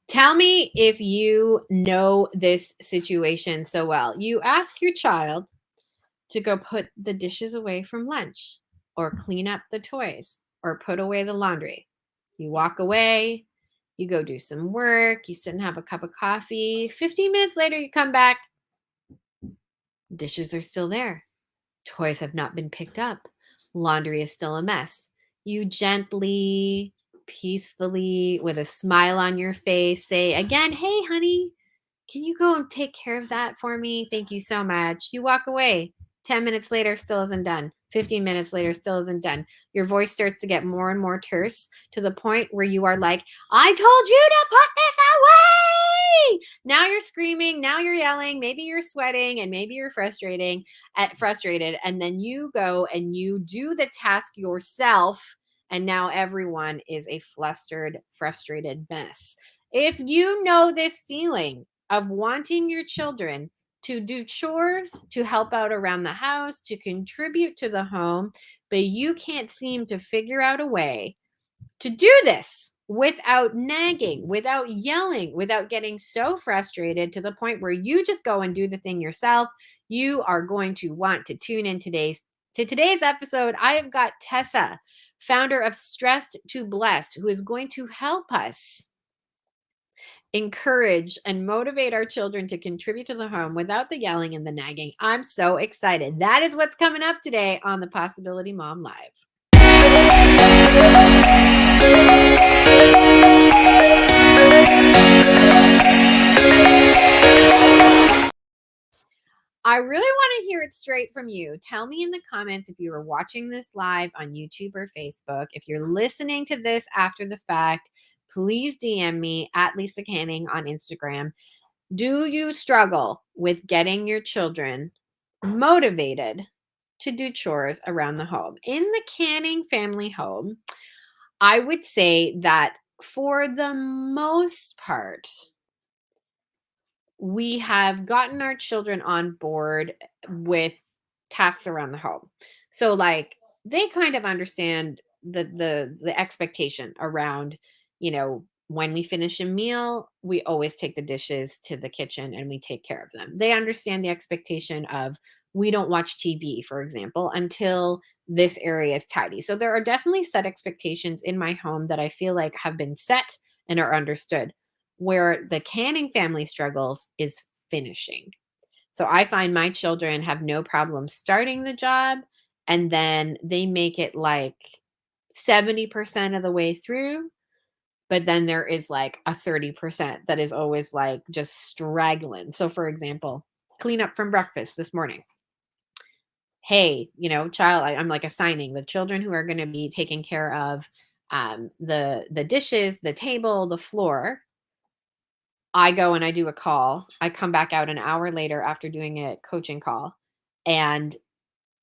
Tell me if you know this situation so well. You ask your child to go put the dishes away from lunch or clean up the toys or put away the laundry. You walk away, you go do some work, you sit and have a cup of coffee. 15 minutes later, you come back, dishes are still there. Toys have not been picked up. Laundry is still a mess. You gently, peacefully, with a smile on your face, say again, "Hey, honey, can you go and take care of that for me? Thank you so much." You walk away. 10 minutes later, still isn't done. 15 minutes later, still isn't done. Your voice starts to get more and more terse to the point where you are like, "I told you to put this away." Now you're screaming. Now you're yelling. Maybe you're sweating and maybe you're frustrated. And then you go and you do the task yourself. And now everyone is a flustered, frustrated mess. If you know this feeling of wanting your children to do chores, to help out around the house, to contribute to the home, but you can't seem to figure out a way to do this without nagging, without yelling, without getting so frustrated to the point where you just go and do the thing yourself, you are going to want to tune in to today's episode. I have got Tessa, founder of Stressed to Blessed, who is going to help us encourage and motivate our children to contribute to the home without the yelling and the nagging. I'm so excited. That is what's coming up today on the Possibility Mom Live. I really want to hear it straight from you. Tell me in the comments if you are watching this live on YouTube or Facebook. If you're listening to this after the fact, please DM me at Lisa Canning on Instagram. Do you struggle with getting your children motivated to do chores around the home? In the Canning family home, I would say that for the most part, we have gotten our children on board with tasks around the home. So like they kind of understand the expectation around, when we finish a meal, we always take the dishes to the kitchen and we take care of them. They understand the expectation of we don't watch TV, for example, until this area is tidy. So there are definitely set expectations in my home that I feel like have been set and are understood. Where the Canning family struggles is finishing. So I find my children have no problem starting the job and then they make it like 70% of the way through. But then there is like a 30% that is always like just straggling. So, for example, clean up from breakfast this morning. Hey, child, I'm like assigning the children who are going to be taking care of the dishes, the table, the floor. I go and I do a call. I come back out an hour later after doing a coaching call, and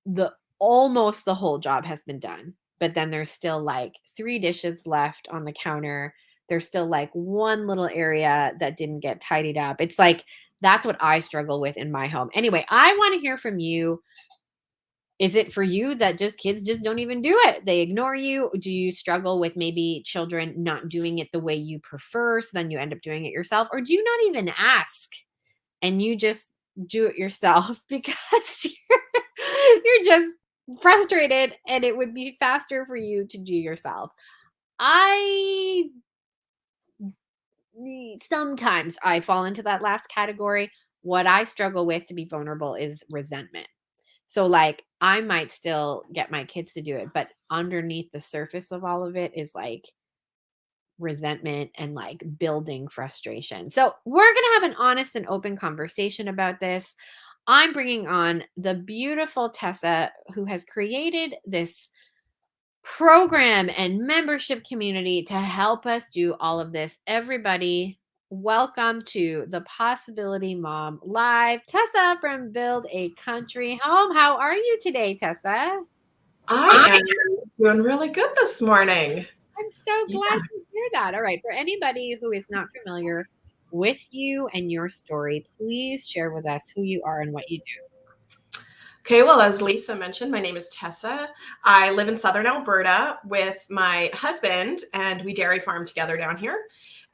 the almost the whole job has been done. But then there's still like 3 dishes left on the counter. There's still like one little area that didn't get tidied up. It's like that's what I struggle with in my home. Anyway, I want to hear from you. Is it for you that just kids just don't even do it? They ignore you? Do you struggle with maybe children not doing it the way you prefer, so then you end up doing it yourself? Or do you not even ask and you just do it yourself because you're just frustrated and it would be faster for you to do yourself? I Sometimes I fall into that last category. What I struggle with, to be vulnerable, is resentment. So, like, I might still get my kids to do it, but underneath the surface of all of it is like resentment and like building frustration. So, we're going to have an honest and open conversation about this. I'm bringing on the beautiful Tessa, who has created this program and membership community to help us do all of this. Everybody, welcome to the Possibility Mom Live. Tessa from Build a Country Home. How are you today, Tessa? I am doing really good this morning. I'm so Yeah. glad to hear that. All right. For anybody who is not familiar with you and your story, please share with us who you are and what you do. Okay, well, as Lisa mentioned, my name is Tessa. I live in southern Alberta with my husband, and we dairy farm together down here.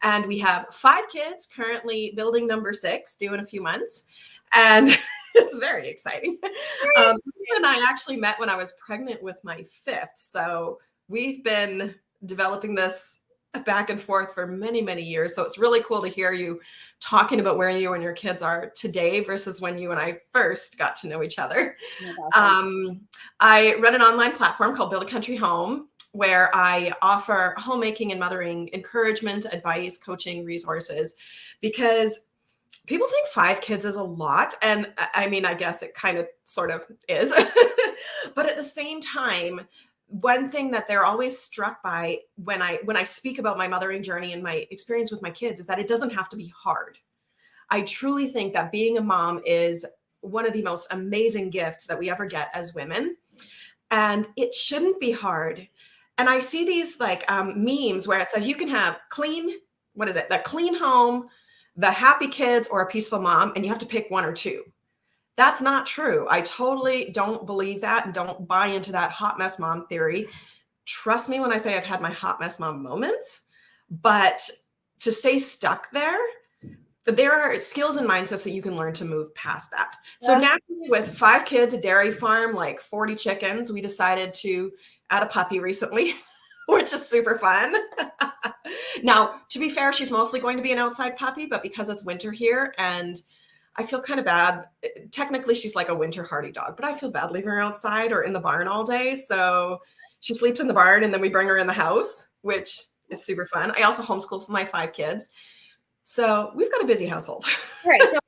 And we have 5 kids, currently building number 6, due in a few months. And it's very exciting. Lisa and I actually met when I was pregnant with my 5th. So we've been developing this back and forth for many, many years. So it's really cool to hear you talking about where you and your kids are today versus when you and I first got to know each other. Oh my gosh, I run an online platform called Build a Country Home, where I offer homemaking and mothering encouragement, advice, coaching, resources, because people think 5 kids is a lot. And I mean, I guess it kind of sort of is. But at the same time, one thing that they're always struck by when I speak about my mothering journey and my experience with my kids is that it doesn't have to be hard. I truly think that being a mom is one of the most amazing gifts that we ever get as women. And it shouldn't be hard. And I see these like memes where it says you can have clean, what is it? The clean home, the happy kids, or a peaceful mom, and you have to pick one or two. That's not true. I totally don't believe that and don't buy into that hot mess mom theory. Trust me when I say I've had my hot mess mom moments, but to stay stuck there, but there are skills and mindsets that you can learn to move past that. So yeah. naturally, with 5 kids, a dairy farm, like 40 chickens, we decided to add a puppy recently, which is super fun. Now, to be fair, she's mostly going to be an outside puppy, but because it's winter here and I feel kind of bad. Technically, she's like a winter hardy dog, but I feel bad leaving her outside or in the barn all day. So she sleeps in the barn and then we bring her in the house, which is super fun. I also homeschool for my 5 kids. So we've got a busy household. All right, so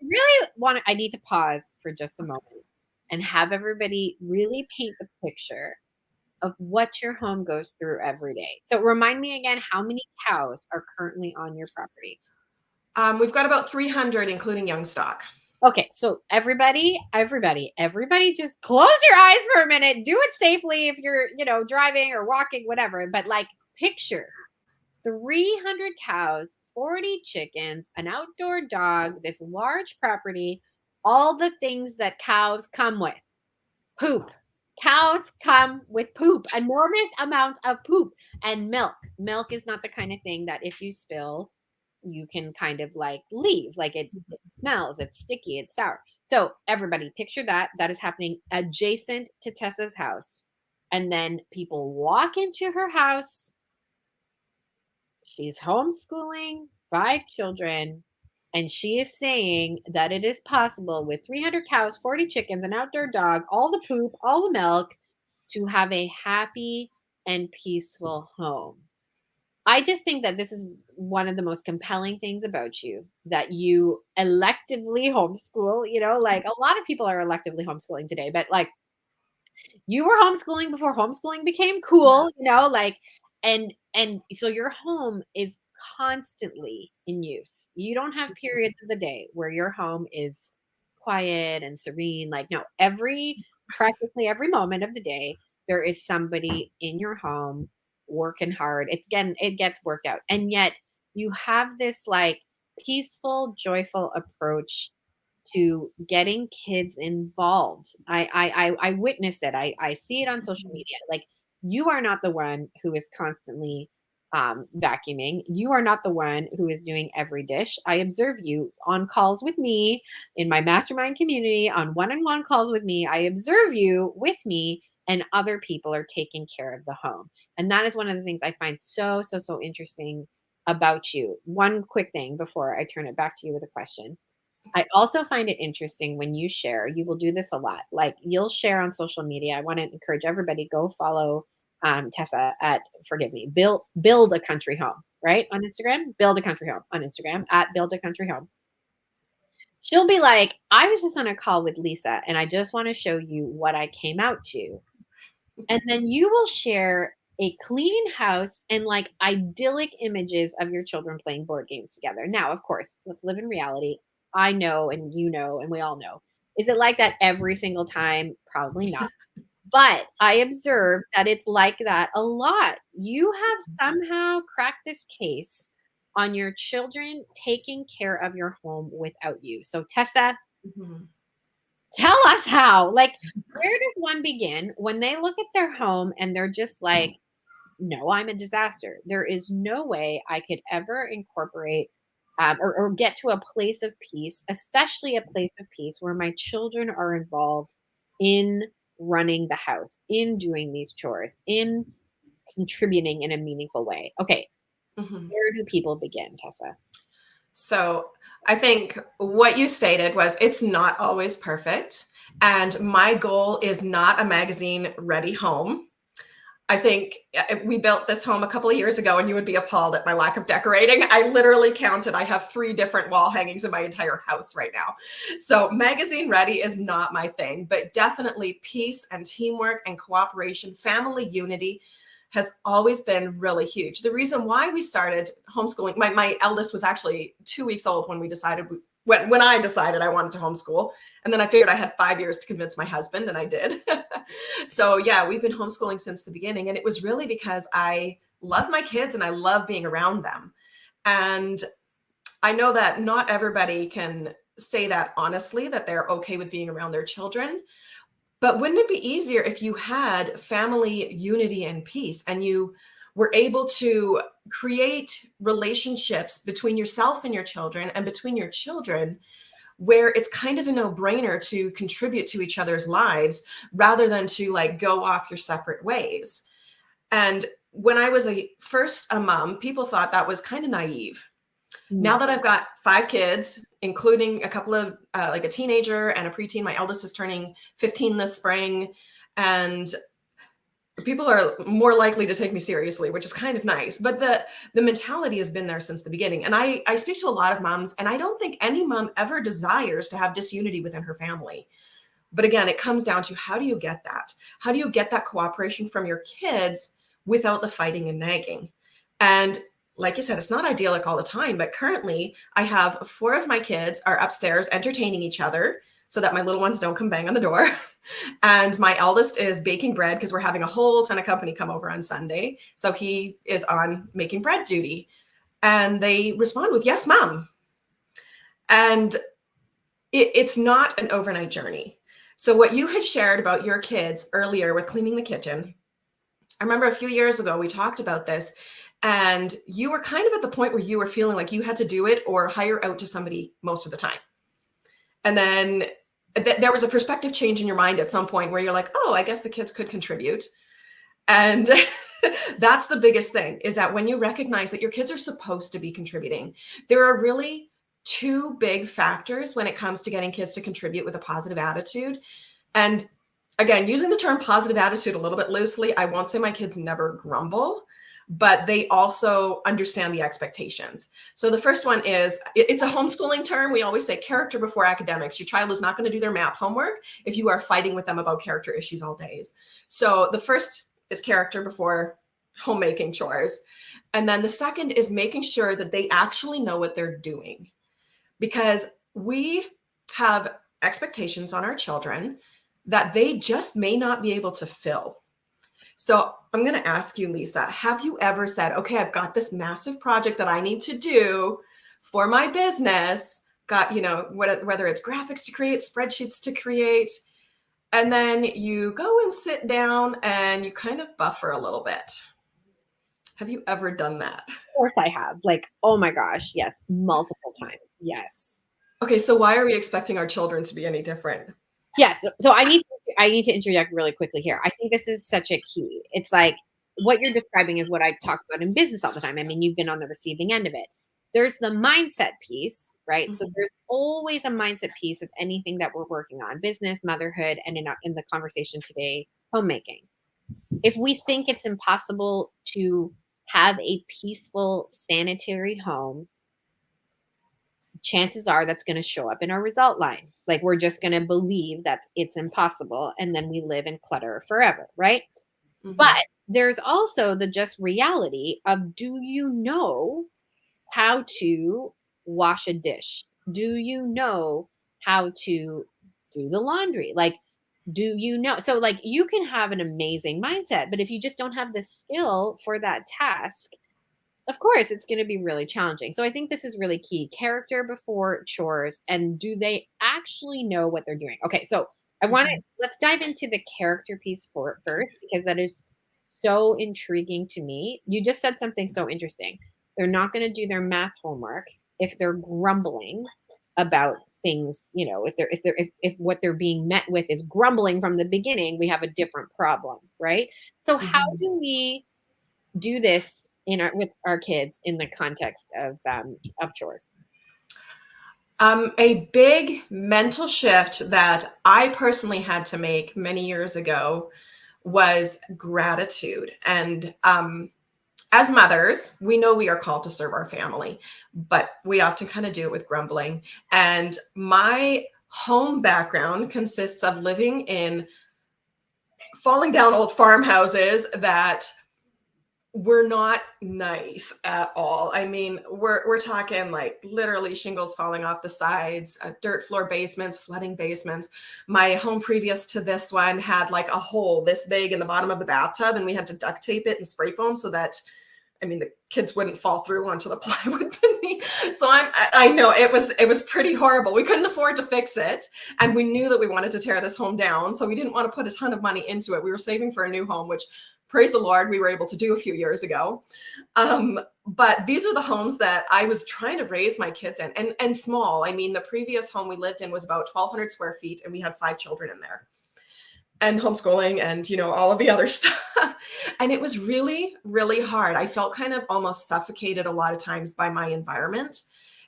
I need to pause for just a moment and have everybody really paint the picture of what your home goes through every day. So remind me again, how many cows are currently on your property? We've got about 300, including young stock. Okay, so everybody just close your eyes for a minute. Do it safely if you're, driving or walking, whatever. But like picture 300 cows, 40 chickens, an outdoor dog, this large property, all the things that cows come with. Poop. Cows come with poop, enormous amounts of poop and milk. Milk is not the kind of thing that if you spill, you can kind of like leave. Like it smells, it's sticky, it's sour. So, everybody, picture that. That is happening adjacent to Tessa's house. And then people walk into her house. She's homeschooling 5 children, and she is saying that it is possible with 300 cows, 40 chickens, an outdoor dog, all the poop, all the milk, to have a happy and peaceful home. I just think that this is one of the most compelling things about you, that you electively homeschool. Like a lot of people are electively homeschooling today, but like you were homeschooling before homeschooling became cool, like and so your home is constantly in use. You don't have periods of the day where your home is quiet and serene. Like no, practically every moment of the day there is somebody in your home working hard. It gets worked out. And yet you have this like peaceful, joyful approach to getting kids involved. I witness it. I see it on social media. Like you are not the one who is constantly vacuuming. You are not the one who is doing every dish. I observe you on calls with me in my mastermind community, on one-on-one calls with me. I observe you with me, and other people are taking care of the home. And that is one of the things I find so, so, so interesting about you. One quick thing before I turn it back to you with a question. I also find it interesting when you share, you will do this a lot. Like you'll share on social media. I want to encourage everybody go follow Tessa at forgive me, build a country home, right? On Instagram, build a country home on Instagram at build a country home. She'll be like, I was just on a call with Lisa and I just want to show you what I came out to. And then you will share a clean house and like idyllic images of your children playing board games together. Now, of course, let's live in reality. I know, and you know, and we all know. Is it like that every single time? Probably not. But I observe that it's like that a lot. You have somehow cracked this case on your children taking care of your home without you. So, Tessa, Mhm. Tell us how. Like, where does one begin when they look at their home and they're just like, no, I'm a disaster. There is no way I could ever incorporate or get to a place of peace, especially a place of peace where my children are involved in running the house, in doing these chores, in contributing in a meaningful way. Okay, Mhm. where do people begin, Tessa? So I think what you stated was it's not always perfect. And my goal is not a magazine ready home. I think we built this home a couple of years ago, and you would be appalled at my lack of decorating. I literally counted. I have 3 different wall hangings in my entire house right now. So, magazine ready is not my thing, but definitely peace and teamwork and cooperation, family unity has always been really huge. The reason why we started homeschooling, my eldest was actually 2 weeks old when we decided when I decided I wanted to homeschool. And then I figured I had 5 years to convince my husband, and I did. So yeah, we've been homeschooling since the beginning. And it was really because I love my kids and I love being around them. And I know that not everybody can say that honestly, that they're okay with being around their children. But wouldn't it be easier if you had family unity and peace and you were able to create relationships between yourself and your children and between your children where it's kind of a no-brainer to contribute to each other's lives rather than to like go off your separate ways. And when I was a mom, people thought that was kind of naive. Mm. Now that I've got 5 kids, including a couple of like a teenager and a preteen, my eldest is turning 15 this spring, and people are more likely to take me seriously, which is kind of nice. But the mentality has been there since the beginning. And I speak to a lot of moms, and I don't think any mom ever desires to have disunity within her family. But again, it comes down to how do you get that? How do you get that cooperation from your kids without the fighting and nagging? And like you said, it's not idyllic all the time, but currently I have 4 of my kids are upstairs entertaining each other so that my little ones don't come bang on the door. And my eldest is baking bread because we're having a whole ton of company come over on Sunday. So he is on making bread duty. And they respond with, yes, mom. And it's not an overnight journey. So, what you had shared about your kids earlier with cleaning the kitchen, I remember a few years ago we talked about this, and you were kind of at the point where you were feeling like you had to do it or hire out to somebody most of the time. And then there was a perspective change in your mind at some point where you're like, oh, I guess the kids could contribute. And that's the biggest thing is that when you recognize that your kids are supposed to be contributing, there are really 2 big factors when it comes to getting kids to contribute with a positive attitude. And again, using the term positive attitude a little bit loosely, I won't say my kids never grumble, but they also understand the expectations. So the first one is it's a homeschooling term. We always say character before academics. Your child is not going to do their math homework if you are fighting with them about character issues all days. So the first is character before homemaking chores. And then the second is making sure that they actually know what they're doing because we have expectations on our children that they just may not be able to fill. So I'm going to ask you, Lisa, have you ever said, okay, I've got this massive project that I need to do for my business, got, whether it's graphics to create, spreadsheets to create, and then you go and sit down and you kind of buffer a little bit. Have you ever done that? Of course I have. Like, oh my gosh, yes, multiple times. Yes. Okay, so why are we expecting our children to be any different? Yes. So I need to interject really quickly here. I think this is such a key. It's like what you're describing is what I talk about in business all the time. I mean, you've been on the receiving end of it. There's the mindset piece, right? So Mhm. there's always a mindset piece of anything that we're working on, business, motherhood, and in the conversation today, homemaking. If we think it's impossible to have a peaceful, sanitary home, chances are that's going to show up in our result line. Like we're just going to believe that it's impossible and then we live in clutter forever, right? But Mhm. there's also the just reality of do you know how to wash a dish? Do you know how to do the laundry? Like do you know? So like you can have an amazing mindset, but if you just don't have the skill for that task, of course, it's gonna be really challenging. So I think this is really key. Character before chores, and do they actually know what they're doing? Okay, so I wanna Mhm. let's dive into the character piece for first because that is so intriguing to me. You just said something so interesting. They're not gonna do their math homework if they're grumbling about things, if what they're being met with is grumbling from the beginning, we have a different problem, right? So how Mhm. do we do this in our with our kids in the context of chores? A big mental shift that I personally had to make many years ago was gratitude. And as mothers, we know we are called to serve our family, but we often kind of do it with grumbling. And my home background consists of living in falling down old farmhouses that were not nice at all. I mean, we're talking like literally shingles falling off the sides, dirt floor basements, flooding basements. My home previous to this one had like a hole this big in the bottom of the bathtub, and we had to duct tape it and spray foam so that, I mean, the kids wouldn't fall through onto the plywood beneath. So I know it was pretty horrible. We couldn't afford to fix it, and we knew that we wanted to tear this home down, so we didn't want to put a ton of money into it. We were saving for a new home, which praise the Lord, we were able to do a few years ago. But these are the homes that I was trying to raise my kids in, and small. I mean, the previous home we lived in was about 1,200 square feet, and we had 5 children in there, and homeschooling, and all of the other stuff. And it was really, really hard. I felt kind of almost suffocated a lot of times by my environment.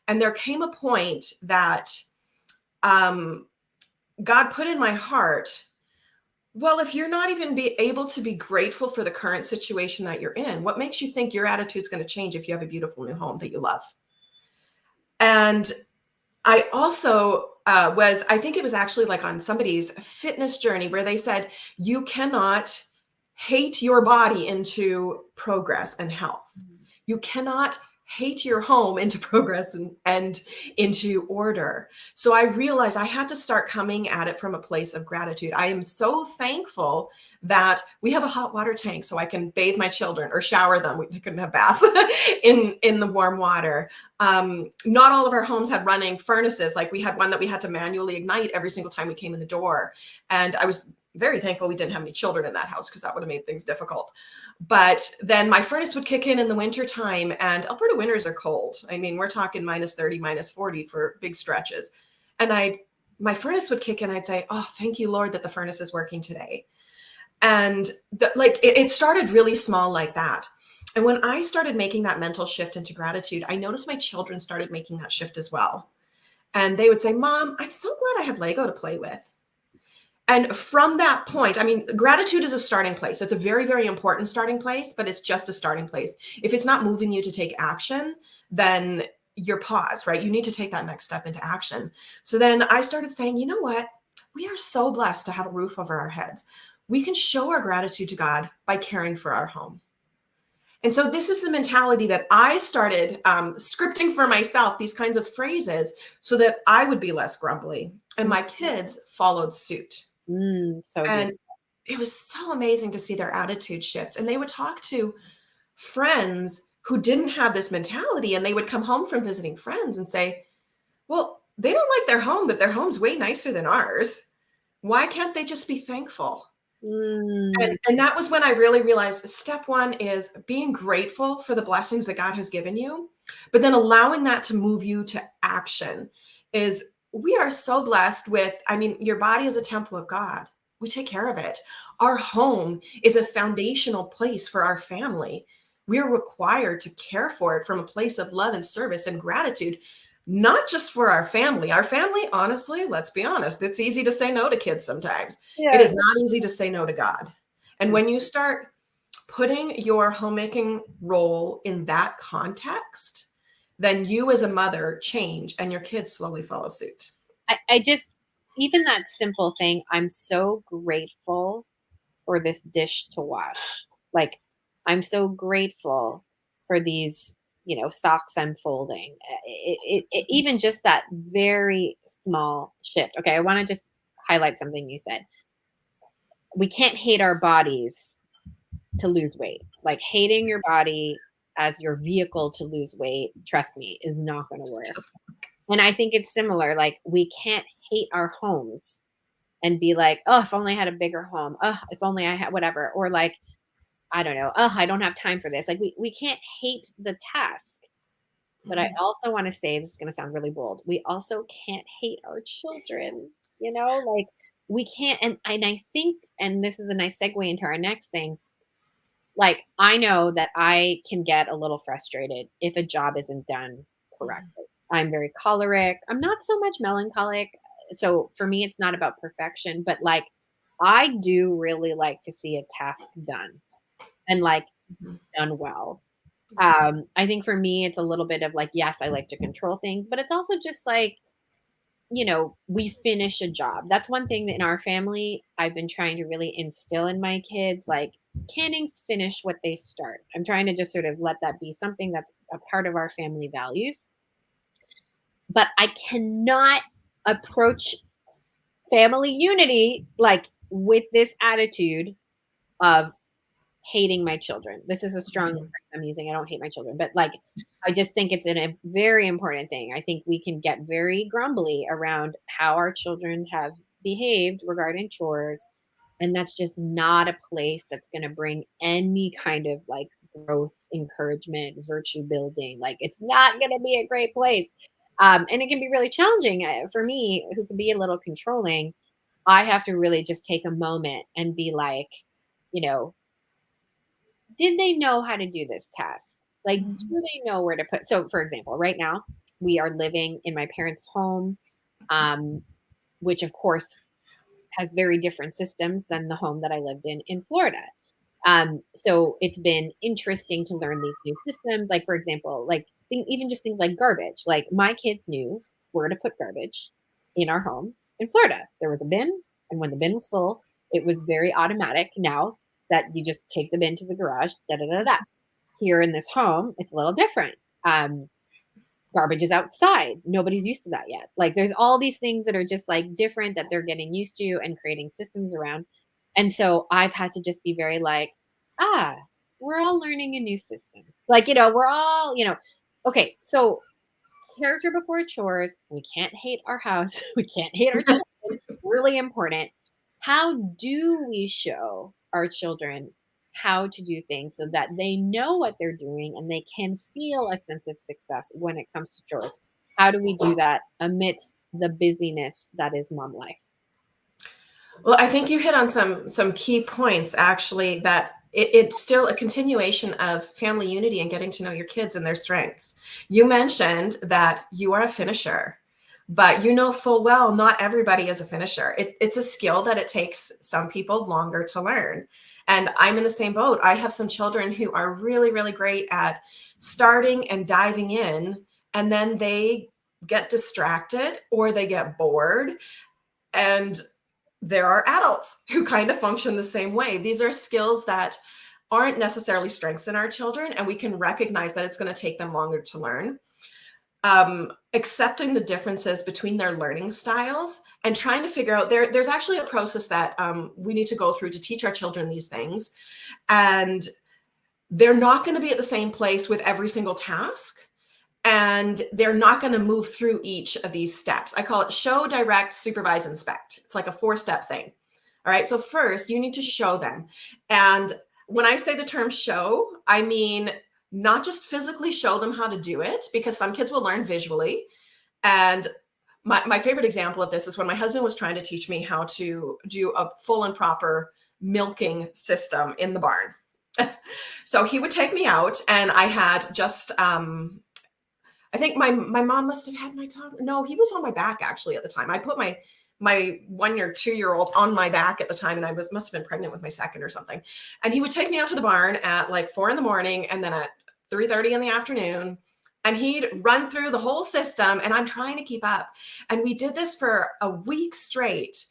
And there came a point that um, God put in my heart, well, if you're not even be able to be grateful for the current situation that you're in, what makes you think your attitude's going to change if you have a beautiful new home that you love? And I also I think it was actually like on somebody's fitness journey where they said, you cannot hate your body into progress and health. You cannot hate your home into progress and into order. So I realized I had to start coming at it from a place of gratitude. I am so thankful that we have a hot water tank so I can bathe my children or shower them. They couldn't have baths in the warm water. Not all of our homes had running furnaces. Like we had one that we had to manually ignite every single time we came in the door. And I was very thankful we didn't have any children in that house because that would have made things difficult. But then my furnace would kick in the winter time, and Alberta winters are cold. I mean, we're talking -30, -40 for big stretches. And my furnace would kick in. I'd say, "Oh, thank you, Lord, that the furnace is working today." And it started really small like that. And when I started making that mental shift into gratitude, I noticed my children started making that shift as well. And they would say, Mom, I'm so glad I have Lego to play with. And from that point, I mean, gratitude is a starting place. It's a very, very important starting place, but it's just a starting place. If it's not moving you to take action, then you're paused, right? You need to take that next step into action. So then I started saying, you know what? We are so blessed to have a roof over our heads. We can show our gratitude to God by caring for our home. And so this is the mentality that I started scripting for myself, these kinds of phrases, so that I would be less grumbly. And my kids followed suit. So And beautiful. it was so amazing to see their attitude shift. And they would talk to friends who didn't have this mentality, and they would come home from visiting friends and say, well, they don't like their home, but their home's way nicer than ours. Why can't they just be thankful? Mm, And that was when I really realized step one is being grateful for the blessings that God has given you, but then allowing that to move you to action. Is we are so blessed with, I mean, your body is a temple of God. We take care of it. Our home is a foundational place for our family. We're required to care for it from a place of love and service and gratitude, not just for our family. Our family, honestly, let's be honest, it's easy to say no to kids sometimes. It yeah. is not easy to say no to God. And when you start putting your homemaking role in that context, then you as a mother change and your kids slowly follow suit. I just even that simple thing, I'm so grateful for this dish to wash. Like, I'm so grateful for these, socks I'm folding. Even just that very small shift. Okay, I want to just highlight something you said. We can't hate our bodies to lose weight. Like hating your body. as your vehicle to lose weight, trust me, is not going to work. And I think it's similar. Like, we can't hate our homes and be like, oh, if only I had a bigger home. Oh, if only I had whatever. Or like, I don't know. Oh, I don't have time for this. Like, we can't hate the task. But I Mhm. also want to say, this is going to sound really bold. We also can't hate our children, like we can't. And I think, and this is a nice segue into our next thing. Like, I know that I can get a little frustrated if a job isn't done Mhm. correctly. I'm very choleric. I'm not so much melancholic. So for me, it's not about perfection, but like, I do really like to see a task done and like Mhm. done well. Mhm. I think for me, it's a little bit of like, yes, I like to control things, but it's also just like, we finish a job. That's one thing that in our family, I've been trying to really instill in my kids, like, cannings finish what they start. I'm trying to just sort of let that be something that's a part of our family values. But I cannot approach family unity like with this attitude of hating my children. This is a strong word Mhm. I'm using. I don't hate my children, but like, I just think it's a very important thing. I think we can get very grumbly around how our children have behaved regarding chores. And that's just not a place that's going to bring any kind of like growth, encouragement, virtue building. Like, it's not going to be a great place. And it can be really challenging for me, who can be a little controlling. I have to really just take a moment and be like, you know, did they know how to do this task? Like, do Mhm. they know where to put? So, for example, right now we are living in my parents' home, um, which of course has very different systems than the home that I lived in Florida. So it's been interesting to learn these new systems. Like, for example, like even just things like garbage. Like, my kids knew where to put garbage in our home in Florida. There was a bin, and when the bin was full, it was very automatic. Now that you just take the bin to the garage, da da da da. Here in this home, it's a little different. Um, Garbage is outside. Nobody's used to that yet. Like, there's all these things that are just like different that they're getting used to and creating systems around. And so I've had to just be very like, ah, we're all learning a new system. Like, we're all, okay. So, character before chores. We can't hate our house. We can't hate our children. Really important. How do we show our children how to do things so that they know what they're doing and they can feel a sense of success when it comes to chores? How do we do that amidst the busyness that is mom life? Well, I think you hit on some key points actually that it's still a continuation of family unity and getting to know your kids and their strengths. You mentioned that you are a finisher, but you know full well not everybody is a finisher. It's a skill that it takes some people longer to learn. And I'm in the same boat. I have some children who are really, really great at starting and diving in, and then they get distracted or they get bored. And there are adults who kind of function the same way. These are skills that aren't necessarily strengths in our children, and we can recognize that it's going to take them longer to learn. Accepting the differences between their learning styles and trying to figure out there's actually a process that we need to go through to teach our children these things. And they're not going to be at the same place with every single task, and they're not going to move through each of these steps. I call it show, direct, supervise, inspect. It's like a 4-step thing. All right. So, first, you need to show them. And when I say the term show, I mean not just physically show them how to do it, because some kids will learn visually. And my favorite example of this is when my husband was trying to teach me how to do a full and proper milking system in the barn. So he would take me out, and I had just I think my mom must have had my toddler. No, he was on my back actually at the time. I put my 1 year, 2 year old on my back at the time, and I must have been pregnant with my second or something. And he would take me out to the barn at like 4 in the morning, and then at 3:30 in the afternoon, and he'd run through the whole system. And I'm trying to keep up. And we did this for a week straight.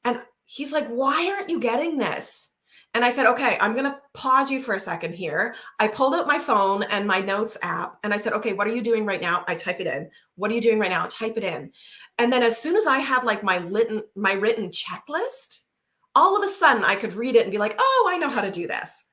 And he's like, "Why aren't you getting this?" And I said, "Okay, I'm going to pause you for a second here." I pulled out my phone and my notes app, and I said, "Okay, what are you doing right now?" I type it in. "What are you doing right now?" Type it in. And then as soon as I had like my written checklist, all of a sudden I could read it and be like, "Oh, I know how to do this."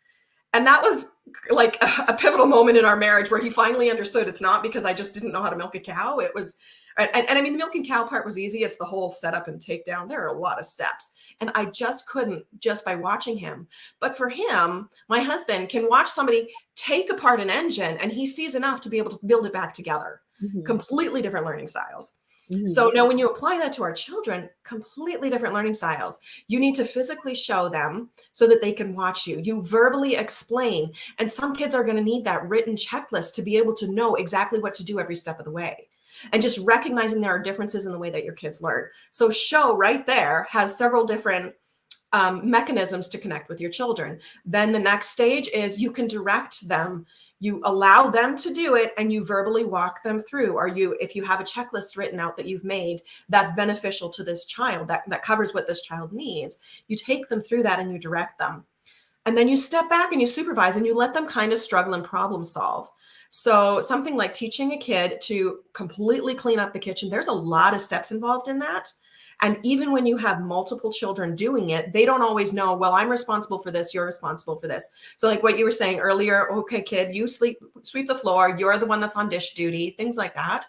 And that was like a pivotal moment in our marriage where he finally understood it's not because I just didn't know how to milk a cow. It was, and I mean, the milk and cow part was easy. It's the whole setup and takedown. There are a lot of steps. And I just couldn't just by watching him. But for him, my husband can watch somebody take apart an engine and he sees enough to be able to build it back together. Mhm. Completely different learning styles. Mhm. So now when you apply that to our children, completely different learning styles. You need to physically show them so that they can watch you. You verbally explain. And some kids are going to need that written checklist to be able to know exactly what to do every step of the way. And just recognizing there are differences in the way that your kids learn. So show right there has several different mechanisms to connect with your children. Then the next stage is you can direct them. You allow them to do it and you verbally walk them through. Or you, if you have a checklist written out that you've made that's beneficial to this child, that covers what this child needs, you take them through that and you direct them. And then you step back and you supervise and you let them kind of struggle and problem solve. So something like teaching a kid to completely clean up the kitchen, there's a lot of steps involved in that. And even when you have multiple children doing it, they don't always know, well, I'm responsible for this, you're responsible for this. So like what you were saying earlier, okay, kid, you sweep the floor, you're the one that's on dish duty, things like that.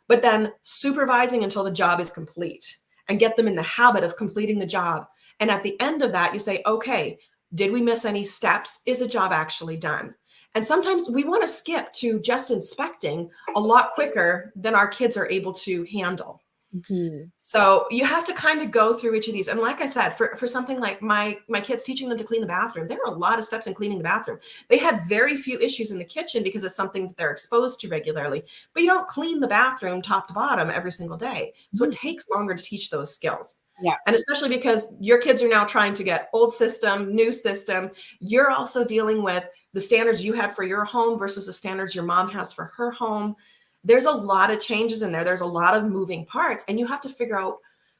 But then supervising until the job is complete and get them in the habit of completing the job. And at the end of that, you say, okay, did we miss any steps? Is the job actually done? And sometimes we want to skip to just inspecting a lot quicker than our kids are able to handle. Mhm. So you have to kind of go through each of these. And like I said, for something like my kids teaching them to clean the bathroom, there are a lot of steps in cleaning the bathroom. They had very few issues in the kitchen because it's something that they're exposed to regularly. But you don't clean the bathroom top to bottom every single day. So it Mhm. takes longer to teach those skills. Yeah. And especially because your kids are now trying to get old system, new system, you're also dealing with the standards you had for your home versus the standards your mom has for her home. There's a lot of changes in there. There's a lot of moving parts, and you have to figure out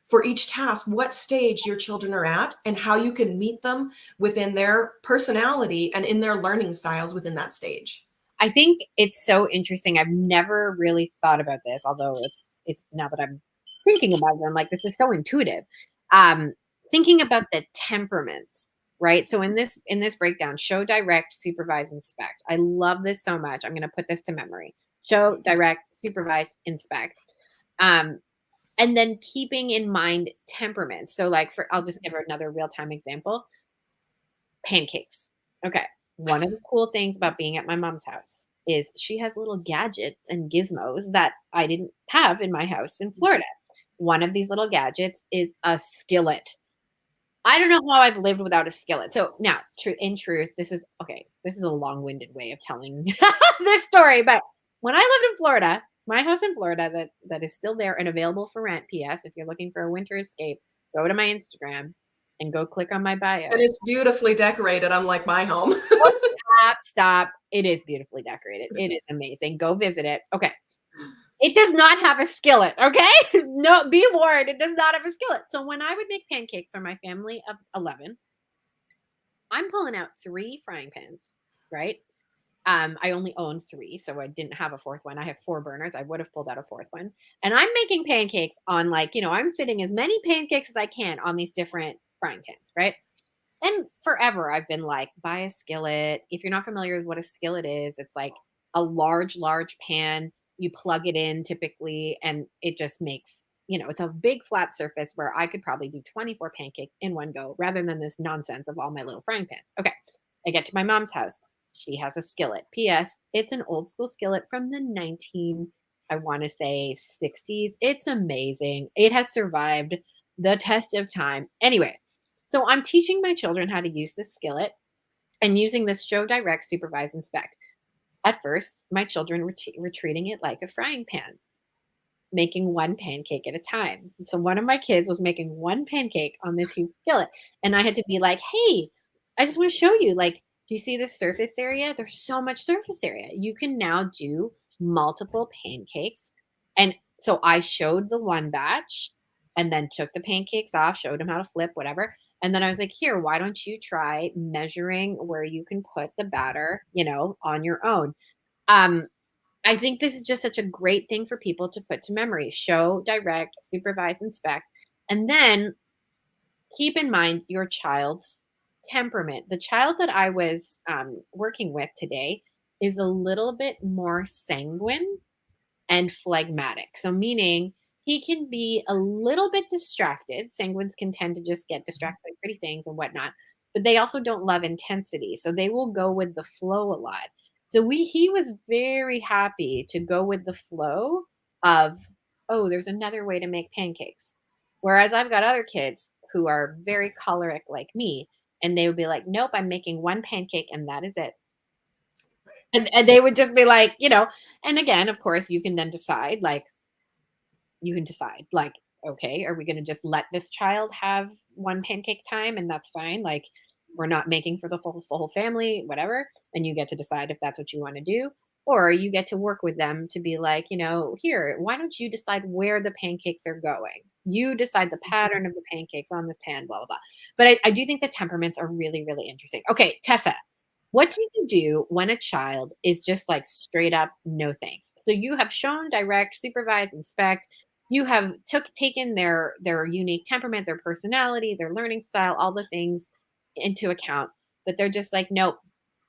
for each task what stage your children are at and how you can meet them within their personality and in their learning styles within that stage. I think it's so interesting. I've never really thought about this, although it's now that I'm thinking about it, I'm like, this is so intuitive. Um, Thinking about the temperaments, right? So in this breakdown, show, direct, supervise, inspect. I love this so much. I'm gonna put this to memory. Show, direct, supervise, inspect. Um, and then keeping in mind temperaments. So like for I'll just give her another real-time example. Pancakes. Okay. One of the cool things about being at my mom's house is she has little gadgets and gizmos that I didn't have in my house in Florida. One of these little gadgets is a skillet. I don't know how I've lived without a skillet. So now, in truth, this is okay. This is a long-winded way of telling this story. But when I lived in Florida, my house in Florida that is still there and available for rent. P.S. If you're looking for a winter escape, go to my Instagram and go click on my And bio. it's beautifully decorated, unlike my home. Oh, stop, stop. It is beautifully decorated. It is amazing. Go visit it. Okay. It does not have a skillet, okay? No, be warned, it does not have a skillet. So when I would make pancakes for my family of 11, I'm pulling out 3 frying pans, right? I only owned 3, so I didn't have a 4th one. I have 4 burners. I would have pulled out a 4th one. And I'm making pancakes on like, I'm fitting as many pancakes as I can on these different frying pans, right? And forever I've been like, buy a skillet. If you're not familiar with what a skillet is, it's like a large pan. You plug it in typically, and it just makes, it's a big flat surface where I could probably do 24 pancakes in one go rather than this nonsense of all my little frying pans. Okay. I get to my mom's house. She has a skillet. P.S. It's an old school skillet from the I want to say 60s. It's amazing. It has survived the test of time. Anyway, so I'm teaching my children how to use this skillet and using this show, direct, supervise, inspect. At first, my children were treating it like a frying pan, making one pancake at a time. So one of my kids was making one pancake on this huge skillet. And I had to be like, hey, I just want to show you, like, do you see this surface area? There's so much surface area. You can now do multiple pancakes. And so I showed the one batch and then took the pancakes off, showed them how to flip, whatever. And then I was like, here, why don't you try measuring where you can put the batter, on your own? Um, I think this is just such a great thing for people to put to memory. Show, direct, supervise, inspect, and then keep in mind your child's temperament. The child that I was working with today is a little bit more sanguine and phlegmatic. So, meaning he can be a little bit distracted. Sanguines can tend to just get distracted by pretty things and whatnot, but they also don't love intensity. So, they will go with the flow a lot. So, he was very happy to go with the flow of, oh, there's another way to make pancakes. Whereas I've got other kids who are very choleric like me, and they would be like, nope, I'm making one pancake and that is it. And they would just be like, and again, of course, you can then decide, like, okay, are we going to just let this child have one pancake time and that's fine? Like, we're not making for the full family, whatever. And you get to decide if that's what you want to do. Or you get to work with them to be like, here, why don't you decide where the pancakes are going? You decide the pattern of the pancakes on this pan, blah, blah, blah. But I do think the temperaments are really, really interesting. Okay, Tessa, what do you do when a child is just like straight up no thanks? So you have shown, direct, supervise, inspect. You have taken their unique temperament, their personality, their learning style, all the things into account, but they're just like, nope,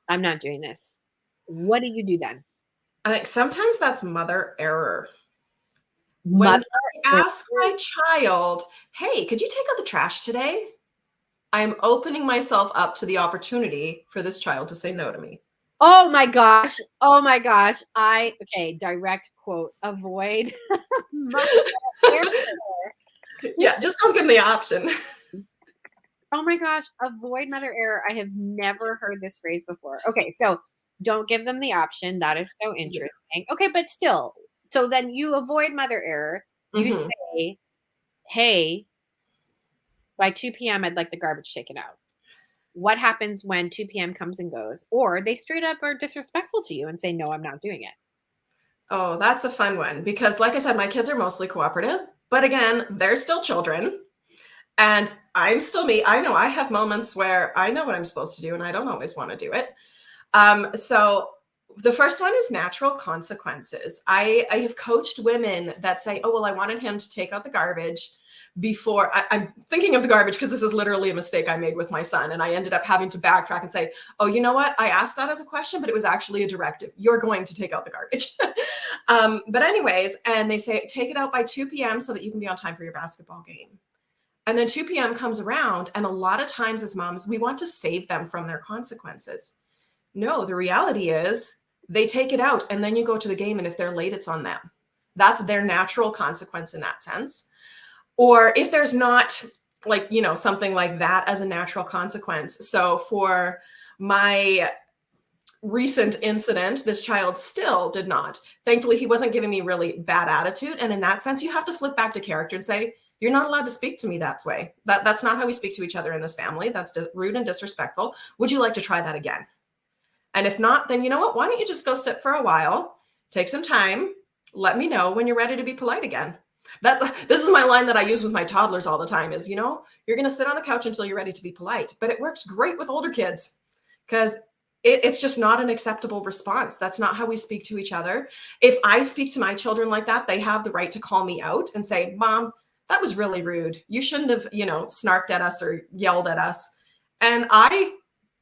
I'm not doing this. What do you do then? I think sometimes that's mother error. When Mother. I ask my child, hey, could you take out the trash today? I'm opening myself up to the opportunity for this child to say no to me. Oh my gosh. Oh my gosh. Okay, direct quote, avoid mother error. Yeah, just don't give them the option. Oh my gosh, avoid mother error. I have never heard this phrase before. Okay, so don't give them the option. That is so Yes. interesting. Okay, but still, so then you avoid mother error. You Mhm. say, hey, by 2 p.m., I'd like the garbage taken out. What happens when 2 p.m. comes and goes? Or they straight up are disrespectful to you and say, no, I'm not doing it. Oh, that's a fun one because, like I said, my kids are mostly cooperative, but again, they're still children and I'm still me. I know I have moments where I know what I'm supposed to do and I don't always want to do it. So the first one is natural consequences. I have coached women that say, oh, well, I wanted him to take out the garbage before I'm thinking of the garbage because this is literally a mistake I made with my son. And I ended up having to backtrack and say, oh, you know what? I asked that as a question, but it was actually a directive. You're going to take out the garbage. But anyways, and they say, take it out by 2 p.m. so that you can be on time for your basketball game. And then 2 p.m. comes around. And a lot of times as moms, we want to save them from their consequences. No, the reality is they take it out and then you go to the game. And if they're late, it's on them. That's their natural consequence in that sense. Or if there's not like, something like that as a natural consequence. So for my recent incident, this child still did not. Thankfully, he wasn't giving me really bad attitude. And in that sense, you have to flip back to character and say, you're not allowed to speak to me that way. That's not how we speak to each other in this family. That's rude and disrespectful. Would you like to try that again? And if not, then you know what? Why don't you just go sit for a while, take some time, let me know when you're ready to be polite again. This is my line that I use with my toddlers all the time is, you're going to sit on the couch until you're ready to be polite. But it works great with older kids because it's just not an acceptable response. That's not how we speak to each other. If I speak to my children like that, they have the right to call me out and say, Mom, that was really rude. You shouldn't have, snarked at us or yelled at us. And I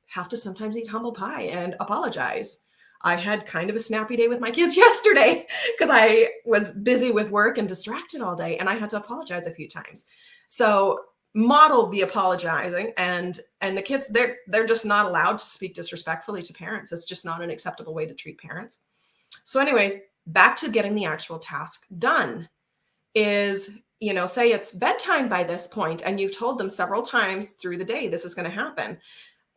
have to sometimes eat humble pie and apologize. I had kind of a snappy day with my kids yesterday because I was busy with work and distracted all day and I had to apologize a few times. So model the apologizing and the kids they're just not allowed to speak disrespectfully to parents. It's just not an acceptable way to treat parents. So anyways, back to getting the actual task done is, say it's bedtime by this point and you've told them several times through the day this is going to happen.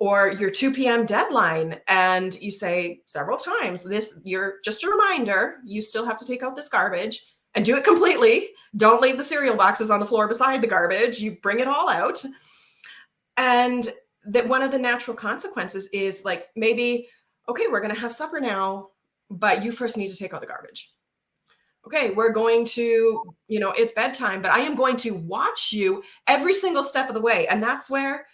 Or your 2 p.m. deadline, and you say several times, you're just a reminder, you still have to take out this garbage and do it completely. Don't leave the cereal boxes on the floor beside the garbage. You bring it all out. And that one of the natural consequences is like, maybe, okay, we're going to have supper now, but you first need to take out the garbage. Okay, we're going to, it's bedtime, but I am going to watch you every single step of the way. And that's where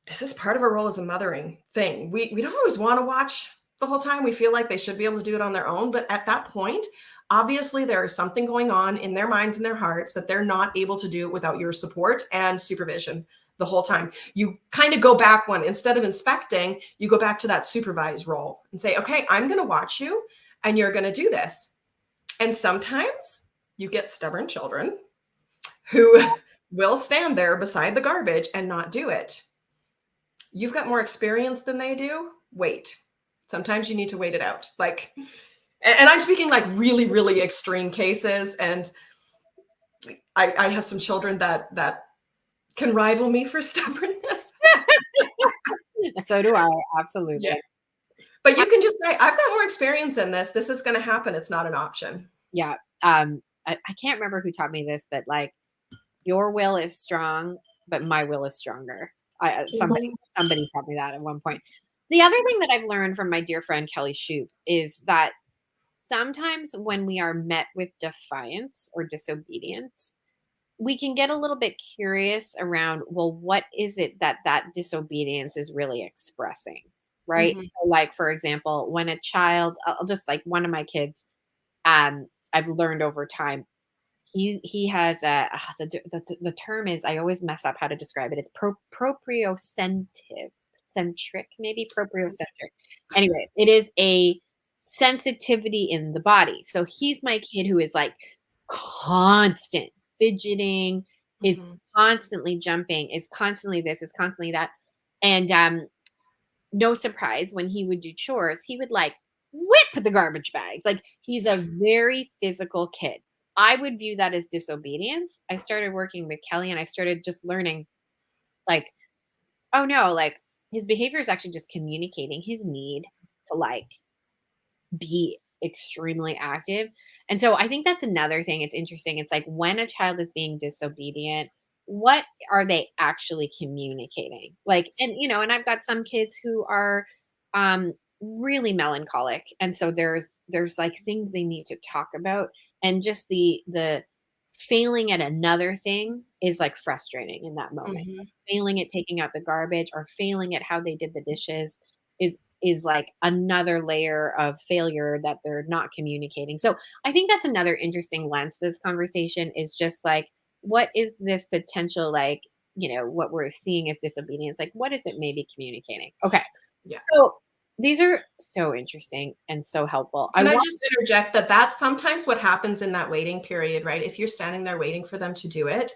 this is part of our role as a mothering thing. We don't always want to watch the whole time. We feel like they should be able to do it on their own. But at that point, obviously there is something going on in their minds and their hearts that they're not able to do without your support and supervision. the whole time. You kind of go back one, instead of inspecting, you go back to that supervised role and say, okay, I'm going to watch you and you're going to do this. And sometimes you get stubborn children who will stand there beside the garbage and not do it. You've got more experience than they do. Wait. Sometimes you need to wait it out. Like, and I'm speaking like really, really extreme cases. And I have some children that can rival me for stubbornness. So do I, Yeah. absolutely. But you can just say, I've got more experience in this. This is going to happen. It's not an option. Yeah. I can't remember who taught me this, but like, your will is strong, but my will is stronger. Mhm. Somebody taught me that at one point. The other thing that I've learned from my dear friend Kelly Shoup is that sometimes when we are met with defiance or disobedience, we can get a little bit curious around, well, what is it that that disobedience is really expressing? Right. Mhm. So, like, for example, when a child, I'll just like one of my kids, I've learned over time, he has a the term is, I always mess up how to describe it. It's proprioceptive centric, maybe propriocentric. Anyway, it is a sensitivity in the body. So he's my kid who is like constant fidgeting, is Mhm. constantly jumping, is constantly this, is constantly that. And no surprise, when he would do chores, he would like whip the garbage bags. Like, he's a very physical kid. I would view that as disobedience. I started working with Kelly and I started just learning, like, oh no, like, his behavior is actually just communicating his need to like be extremely active. And so I think that's another thing. It's interesting. It's like, when a child is being disobedient, what are they actually communicating? Like, and and I've got some kids who are really melancholic. And so there's like things they need to talk about. And just the failing at another thing is like frustrating in that moment. Mhm. Failing at taking out the garbage or failing at how they did the dishes is like another layer of failure that they're not communicating. So I think that's another interesting lens to this conversation, is just like, what is this potential, like, what we're seeing as disobedience, like what is it maybe communicating? Okay. Yeah. So these are so interesting and so helpful. I Can I want just interject that that's sometimes what happens in that waiting period, right? If you're standing there waiting for them to do it,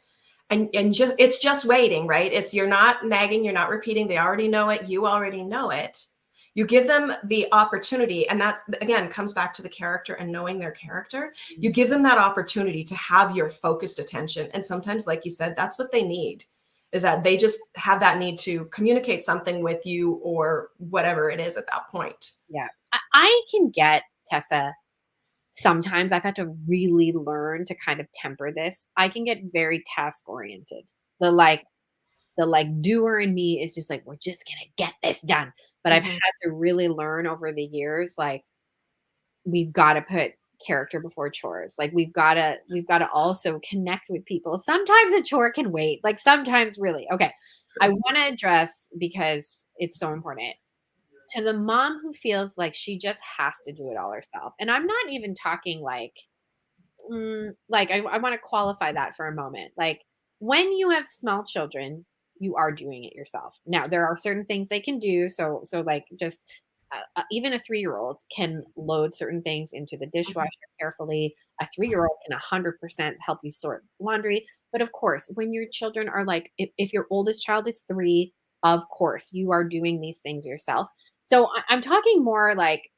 and just it's just waiting, right? It's you're not nagging, you're not repeating, they already know it, you already know it. You give them the opportunity, and that's again comes back to the character and knowing their character. You give them that opportunity to have your focused attention. And sometimes, like you said, that's what they need, is that they just have that need to communicate something with you or whatever it is at that point. yeah. I can get, Tessa, sometimes I've had to really learn to kind of temper this. I can get very task oriented. The doer in me is just like, we're just gonna get this done. But I've Mhm. had to really learn over the years, like, we've got to put character before chores. Like, we've got to also connect with people. Sometimes a chore can wait. Like, sometimes really. Okay. I True. want to address, because it's so important, to the mom who feels like she just has to do it all herself. And I'm not even talking like, I want to qualify that for a moment. Like, when you have small children, you are doing it yourself. Now, there are certain things they can do. So like, just even a 3-year-old can load certain things into the dishwasher Mhm. carefully. A 3-year-old can 100% help you sort laundry. But of course, when your children are like, if your oldest child is 3, of course, you are doing these things yourself. So I'm talking more like,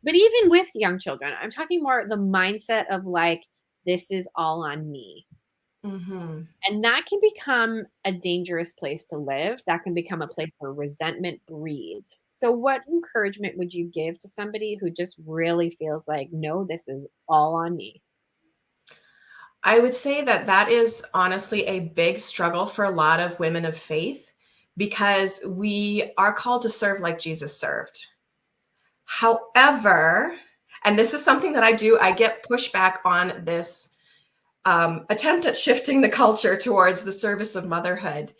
but even with young children, I'm talking more the mindset of like, this is all on me. Mhm. And that can become a dangerous place to live. That can become a place where resentment breeds. So, what encouragement would you give to somebody who just really feels like, no, this is all on me? I would say that that is honestly a big struggle for a lot of women of faith because we are called to serve like Jesus served. However, and this is something that I do, I get pushback on this attempt at shifting the culture towards the service of motherhood,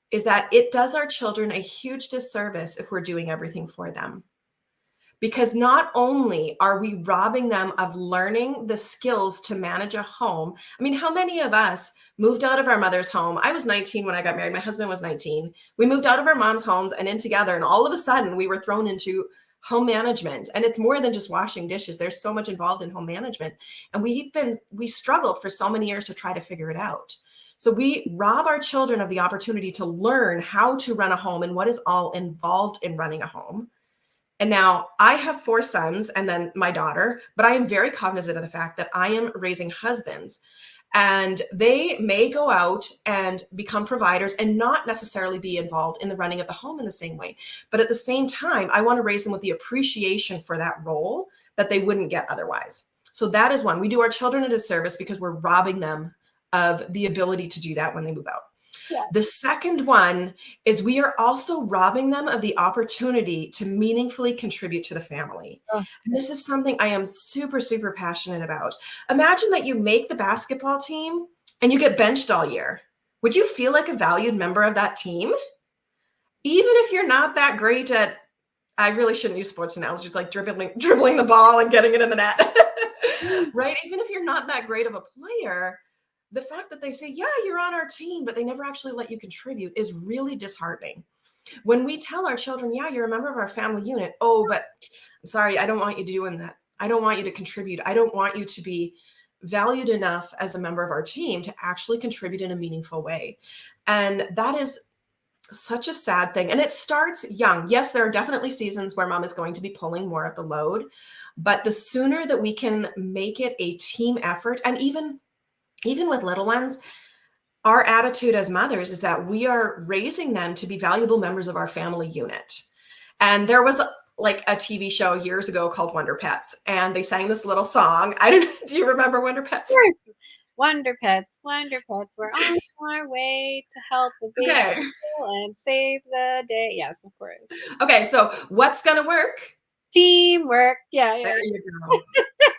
is that it does our children a huge disservice if we're doing everything for them. because not only are we robbing them of learning the skills to manage a home. I mean, how many of us moved out of our mother's home? I was 19 when I got married. My husband was 19. We moved out of our mom's homes and in together, and all of a sudden we were thrown into home management. And it's more than just washing dishes. There's so much involved in home management. And we struggled for so many years to try to figure it out. So we rob our children of the opportunity to learn how to run a home and what is all involved in running a home. And now I have 4 sons and then my daughter, but I am very cognizant of the fact that I am raising husbands, and they may go out and become providers and not necessarily be involved in the running of the home in the same way. But at the same time, I want to raise them with the appreciation for that role that they wouldn't get otherwise. So that is one. We do our children a disservice because we're robbing them of the ability to do that when they move out. Yeah. The second one is we are also robbing them of the opportunity to meaningfully contribute to the family. Oh. And this is something I am super, super passionate about. Imagine that you make the basketball team and you get benched all year. Would you feel like a valued member of that team? Even if you're not that great at, I really shouldn't use sports analogies, like dribbling the ball and getting it in the net, right? Even if you're not that great of a player, the fact that they say, yeah, you're on our team, but they never actually let you contribute is really disheartening. When we tell our children, yeah, you're a member of our family unit. Oh, but I'm sorry, I don't want you doing that. I don't want you to contribute. I don't want you to be valued enough as a member of our team to actually contribute in a meaningful way. And that is such a sad thing. And it starts young. Yes, there are definitely seasons where mom is going to be pulling more of the load, but the sooner that we can make it a team effort, and even with little ones, our attitude as mothers is that we are raising them to be valuable members of our family unit. And there was like a TV show years ago called Wonder Pets, and they sang this little song. I don't know. Do you remember Wonder Pets? Wonder Pets, we're on our way to help the baby Okay. and save the day. Yes, of course. Okay, so what's gonna work? Teamwork. Yeah. There you go.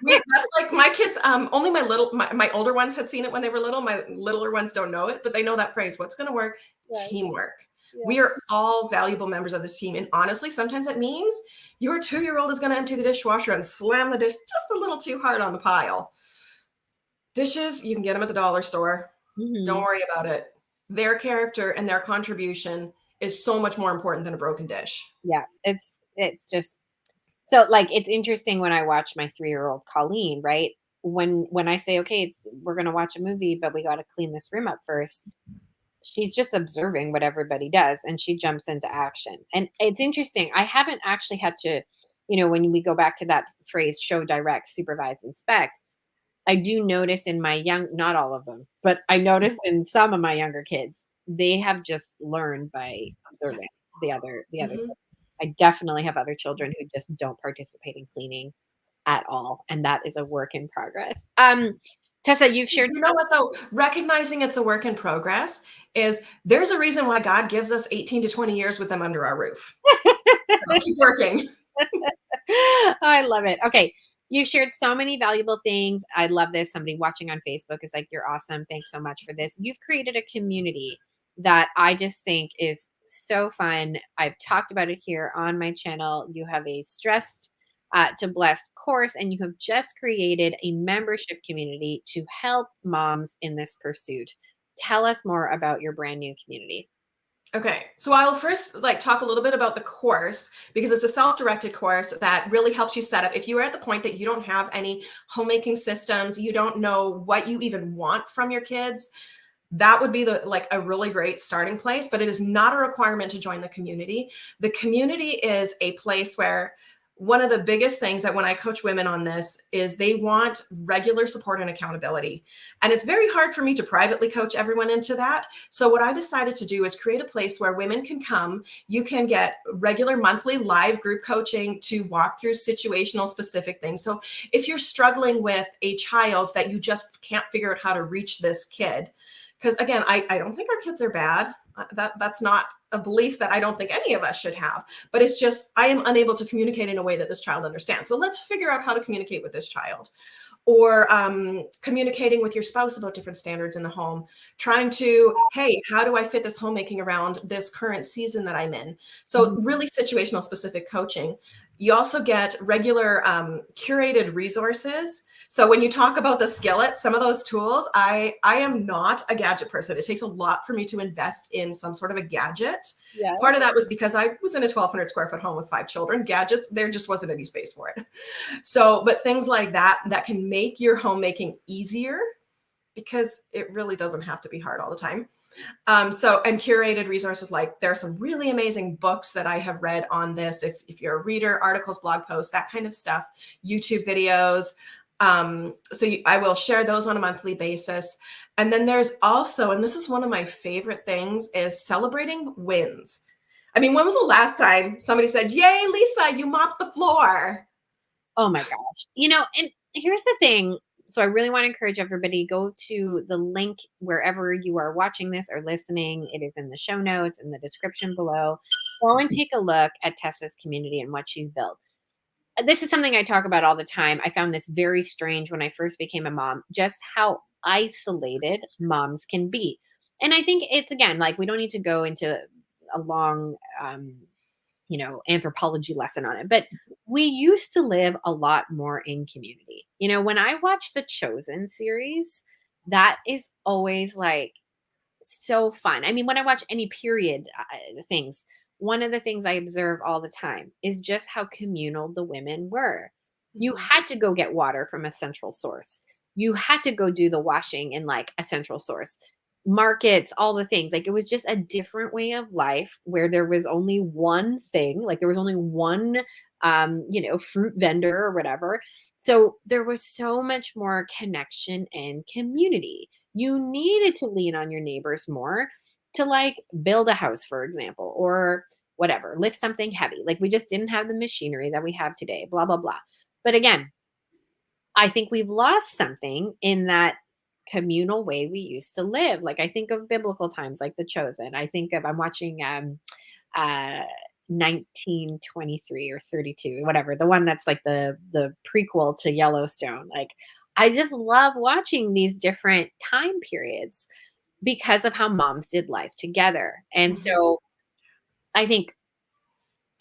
That's like my kids. Only my older ones had seen it when they were little. My littler ones don't know it, but they know that phrase. What's going to work? Yes. Teamwork. Yes. We are all valuable members of this team, and honestly, sometimes it means your 2-year-old is going to empty the dishwasher and slam the dish just a little too hard on the pile. Dishes, you can get them at the dollar store. Mhm. Don't worry about it. Their character and their contribution is so much more important than a broken dish. Yeah, it's just so, like, it's interesting when I watch my 3-year-old Colleen, right? When I say, "Okay, we're gonna watch a movie, but we gotta clean this room up first," she's just observing what everybody does, and she jumps into action. And it's interesting. I haven't actually had to, when we go back to that phrase, show, direct, supervise, inspect, I do notice in my not all of them, but I notice in some of my younger kids, they have just learned by observing the other. Mhm. I definitely have other children who just don't participate in cleaning at all, and that is a work in progress. Tessa, you've shared You know what though? Recognizing it's a work in progress is there's a reason why God gives us 18 to 20 years with them under our roof. So keep working. I love it. Okay. You've shared so many valuable things. I love this. Somebody watching on Facebook is like, "You're awesome. Thanks so much for this." You've created a community that I just think is so fun. I've talked about it here on my channel. You have a stressed to blessed course, and you have just created a membership community to help moms in this pursuit. Tell us more about your brand new community. Okay, so I'll first talk a little bit about the course because it's a self-directed course that really helps you set up. If you are at the point that you don't have any homemaking systems, you don't know what you even want from your kids, that would be a really great starting place, but it is not a requirement to join the community. The community is a place where one of the biggest things that when I coach women on this is they want regular support and accountability. And it's very hard for me to privately coach everyone into that. So what I decided to do is create a place where women can come. You can get regular monthly live group coaching to walk through situational specific things. So if you're struggling with a child that you just can't figure out how to reach this kid, because again, I don't think our kids are bad. That's not a belief that I don't think any of us should have, but it's just I am unable to communicate in a way that this child understands. So let's figure out how to communicate with this child. Or communicating with your spouse about different standards in the home, trying to, hey, how do I fit this homemaking around this current season that I'm in? So really situational specific coaching. You also get regular curated resources. So when you talk about the skillet, some of those tools, I am not a gadget person. It takes a lot for me to invest in some sort of a gadget. Yeah. Part of that was because I was in a 1,200 square foot home with 5 children. Gadgets, there just wasn't any space for it. So, but things like that that can make your homemaking easier, because it really doesn't have to be hard all the time. And curated resources, like there are some really amazing books that I have read on this. If you're a reader, articles, blog posts, that kind of stuff, YouTube videos. I will share those on a monthly basis. And then there's also, and this is one of my favorite things, is celebrating wins. I mean, when was the last time somebody said, "Yay, Lisa, you mopped the floor"? Oh my gosh. And here's the thing. So I really want to encourage everybody, go to the link wherever you are watching this or listening. It is in the show notes, in the description below. Go and take a look at Tessa's community and what she's built. This is something I talk about all the time. I found this very strange when I first became a mom, just how isolated moms can be. And I think it's, again, like, we don't need to go into a long anthropology lesson on it. But we used to live a lot more in community. When I watch the Chosen series, that is always like so fun. I mean, when I watch any period things, one of the things I observe all the time is just how communal the women were. You Mhm. had to go get water from a central source. You had to go do the washing in like a central source. Markets, all the things. Like, it was just a different way of life where there was only one thing, like there was only one fruit vendor or whatever. So there was so much more connection and community. You needed to lean on your neighbors more to, like, build a house, for example, or whatever, lift something heavy. Like, we just didn't have the machinery that we have today, blah, blah, blah. But again, I think we've lost something in that communal way we used to live. Like, I think of biblical times like The Chosen. I'm watching uh 1923 or 32, whatever, the one that's like the prequel to Yellowstone. Like, I just love watching these different time periods because of how moms did life together. And Mhm. so I think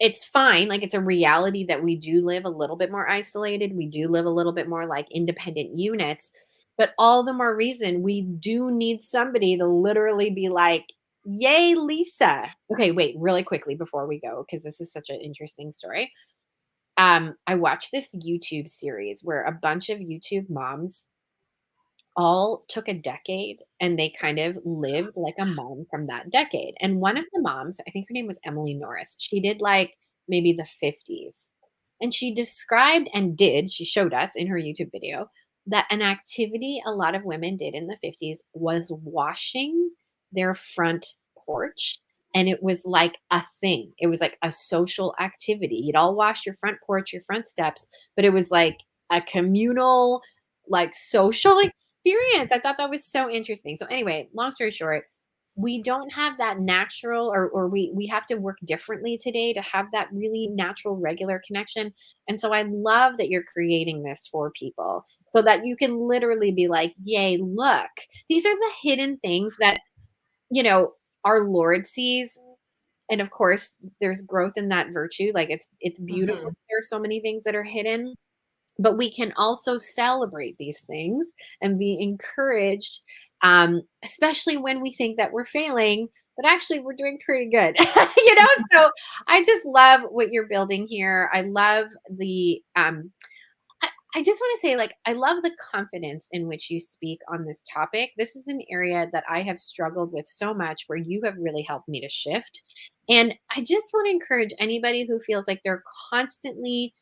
it's fine. Like, it's a reality that we do live a little bit more isolated. We do live a little bit more like independent units, but all the more reason we do need somebody to literally be like, "Yay, Lisa." Okay, wait, really quickly before we go, because this is such an interesting story. I watched this YouTube series where a bunch of YouTube moms all took a decade and they kind of lived like a mom from that decade. And one of the moms, I think her name was Emily Norris, she did like maybe the 50s. And she described and did, she showed us in her YouTube video, that an activity a lot of women did in the 50s was washing their front porch. And it was like a thing. It was like a social activity. You'd all wash your front porch, your front steps, but it was like a communal, like, social experience. I thought that was so interesting. So anyway, long story short, we don't have that natural, or we have to work differently today to have that really natural regular connection. And so I love that you're creating this for people so that you can literally be like, "Yay, look. These are the hidden things that, you know, our Lord sees." And of course, there's growth in that virtue. Like, it's beautiful. Mhm. There are so many things that are hidden, but we can also celebrate these things and be encouraged, especially when we think that we're failing, but actually we're doing pretty good. So I just love what you're building here. I love the I just want to say, like, I love the confidence in which you speak on this topic. This is an area that I have struggled with so much, where you have really helped me to shift. And I just want to encourage anybody who feels like they're constantly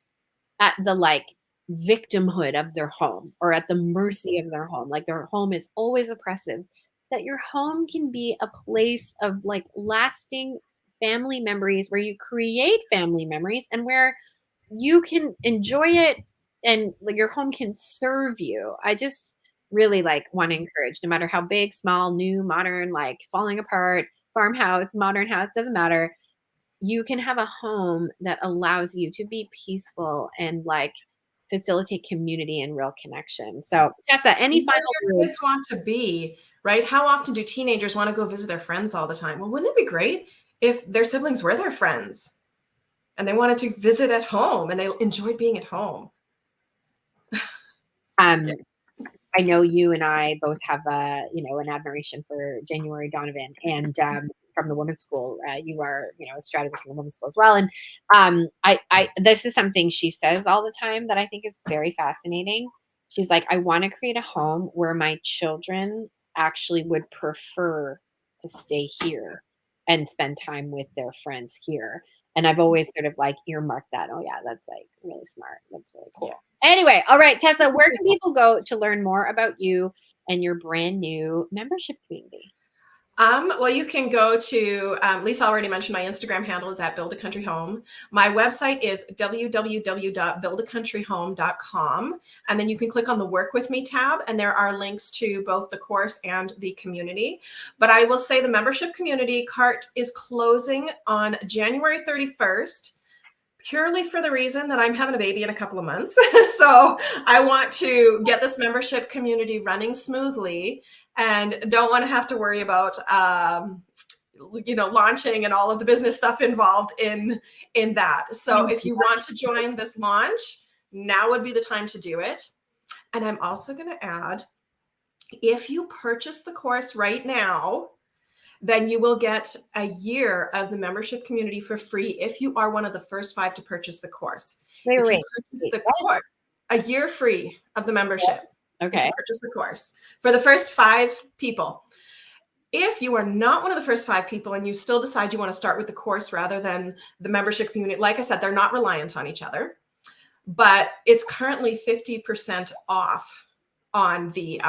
at the, like, victimhood of their home or at the mercy of their home, like their home is always oppressive, that your home can be a place of, like, lasting family memories, where you create family memories and where you can enjoy it, and like your home can serve you. I just really, like, want to encourage, no matter how big, small, new, modern, like falling apart, farmhouse, modern house, doesn't matter, you can have a home that allows you to be peaceful and, like, facilitate community and real connection. So, Tessa, any And where final do your words? kids want to be, right? How often do teenagers want to go visit their friends all the time? Well, wouldn't it be great if their siblings were their friends? and they wanted to visit at home and they enjoyed being at home. Um, I know you and I both have an admiration for January Donovan, and from the women's school, you are, a strategist in the women's school as well. And this is something she says all the time that I think is very fascinating. She's like, I want to create a home where my children actually would prefer to stay here and spend time with their friends here. And I've always sort of like earmarked that. Oh yeah, that's like really smart. That's really Yeah. cool. Anyway, all right, Tessa, where can people go to learn more about you and your brand new membership community? Well, you can go to, Lisa already mentioned my Instagram handle is at Build a Country Home. My website is www.buildacountryhome.com. And then you can click on the Work With Me tab, and there are links to both the course and the community. But I will say the membership community cart is closing on January 31st. Purely for the reason that I'm having a baby in a couple of months. So I want to get this membership community running smoothly and don't want to have to worry about launching and all of the business stuff involved in that. So if you want to join this launch, now would be the time to do it. And I'm also going to add, if you purchase the course right now, then you will get a year of the membership community for free if you are one of the first 5 to purchase the course. Wait, If you wait, purchase the course, a year free of the membership. If okay. you purchase the course for the first 5 people. If you are not one of the first 5 people and you still decide you want to start with the course rather than the membership community, like I said, they're not reliant on each other, but it's currently 50% off on the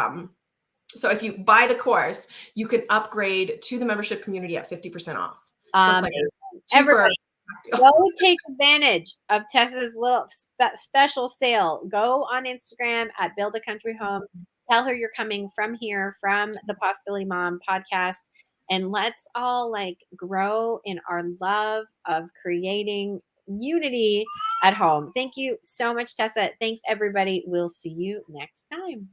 so if you buy the course, you can upgrade to the membership community at 50% off. So it's like a 2 for Everybody, go take advantage of Tessa's little special sale. Go on Instagram at Build a Country Home. Tell her you're coming from here, from the Possibility Mom podcast, and let's all like grow in our love of creating unity at home. Thank you so much, Tessa. Thanks, everybody. We'll see you next time.